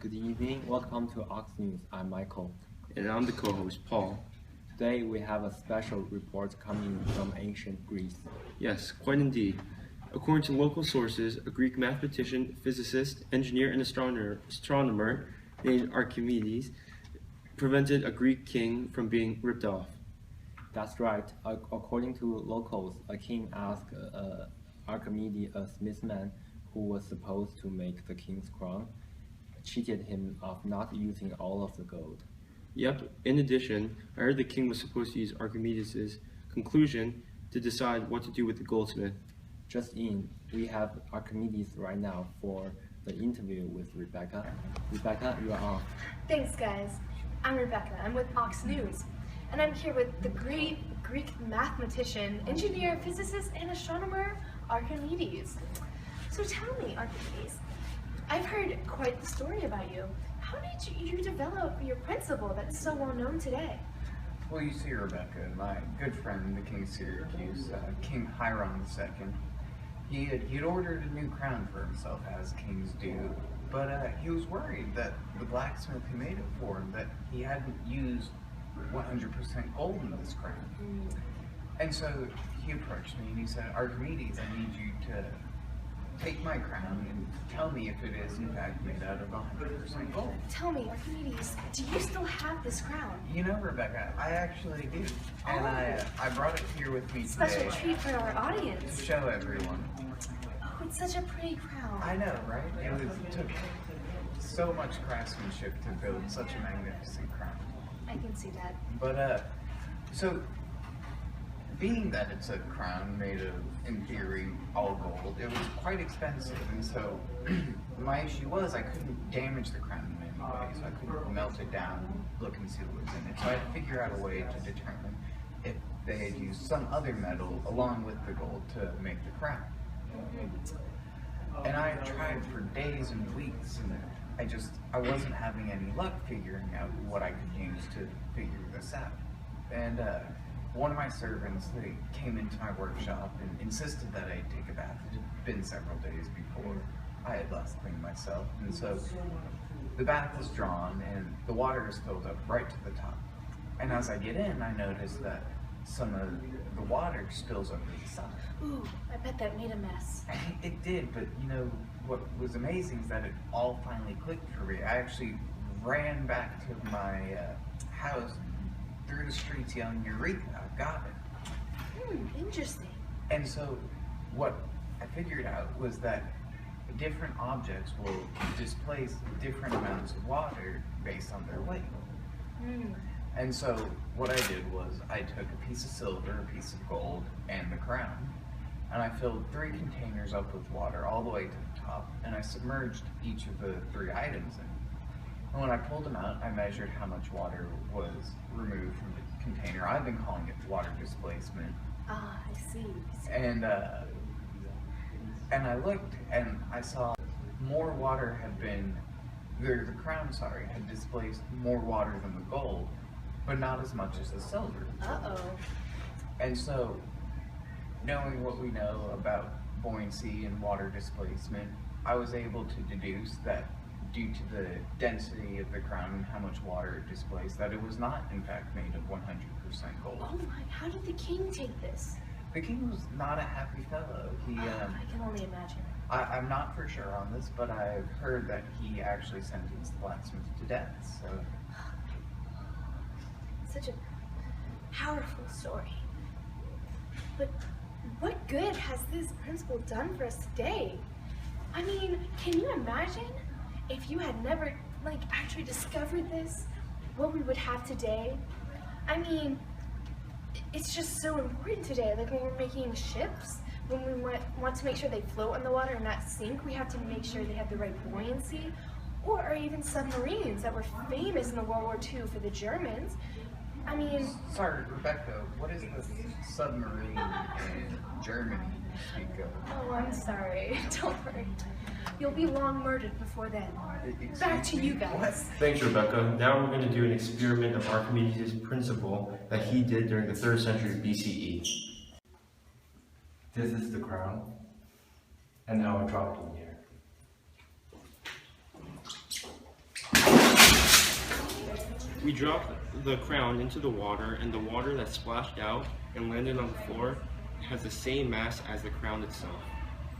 Good evening, welcome to Ox News. I'm Michael. And I'm the co-host, Paul. Today we have a special report coming from ancient Greece. Yes, quite indeed. According to local sources, a Greek mathematician, physicist, engineer, and astronomer named Archimedes prevented a Greek king from being ripped off. That's right. According to locals, a king asked Archimedes, a smithman who was supposed to make the king's crown, cheated him of not using all of the gold. Yep, in addition, I heard the king was supposed to use Archimedes' conclusion to decide what to do with the goldsmith. Just in, we have Archimedes right now for the interview with Rebecca. Rebecca, you are on. Thanks, guys. I'm Rebecca. I'm with Ox News, and I'm here with the great Greek mathematician, engineer, physicist, and astronomer, Archimedes. So tell me, Archimedes, I've heard quite the story about you. How did you develop your principle that's so well known today? Well, you see, Rebecca, my good friend, the King of Syracuse, King Hiram II, he'd ordered a new crown for himself, as kings do, but he was worried that the blacksmith who made it for him, that he hadn't used 100% gold in this crown. And so he approached me and he said, Archimedes, I need you to take my crown and tell me if it is in fact made out of 100% gold. Tell me, Archimedes, do you still have this crown? You know, Rebecca, I actually do. And I brought it here with me today. Special treat for our audience. To show everyone. Oh, it's such a pretty crown. I know, right? It took so much craftsmanship to build such a magnificent crown. I can see that. But, so, being that it's a crown made of, in theory, all gold, it was quite expensive, and so my issue was I couldn't damage the crown in any way, so I couldn't melt it down, look and see what was in it. So I had to figure out a way to determine if they had used some other metal along with the gold to make the crown. And I tried for days and weeks, and I wasn't having any luck figuring out what I could use to figure this out. And one of my servants, they came into my workshop and insisted that I take a bath. It had been several days before I had last cleaned myself. And so the bath is drawn and the water is filled up right to the top. And as I get in, I notice that some of the water spills over the side. Ooh, I bet that made a mess. It did, but you know, what was amazing is that it all finally clicked for me. I actually ran back to my house, through the streets yelling, Eureka, I've got it. Interesting. And so what I figured out was that different objects will displace different amounts of water based on their weight. And so what I did was I took a piece of silver, a piece of gold, and the crown, and I filled 3 containers up with water all the way to the top, and I submerged each of the 3 items in. And when I pulled them out, I measured how much water was removed from the container. I've been calling it water displacement. Ah, I see. And I looked and I saw more water had been, the crown, had displaced more water than the gold, but not as much as the silver. Uh-oh. And so, knowing what we know about buoyancy and water displacement, I was able to deduce that due to the density of the crown and how much water it displaced, that it was not, in fact, made of 100% gold. Oh my, how did the king take this? The king was not a happy fellow. He, I can only imagine. I'm not for sure on this, but I've heard that he actually sentenced the blacksmith to death, so... Such a powerful story. But what good has this principle done for us today? I mean, can you imagine if you had never, actually discovered this, what we would have today? I mean, it's just so important today. Like when we're making ships, when we want to make sure they float on the water and not sink, we have to make sure they have the right buoyancy. Or even submarines that were famous in the World War II for the Germans. I mean... Sorry, Rebecca, what is the submarine in Germany you speak of? Oh, I'm sorry. Don't worry. You'll be long murdered before then. Back to you guys. What? Thanks, Rebecca. Now we're going to do an experiment of Archimedes' principle that he did during the 3rd century BCE. This is the crown, and now I drop it in here. We dropped the crown into the water, and the water that splashed out and landed on the floor has the same mass as the crown itself.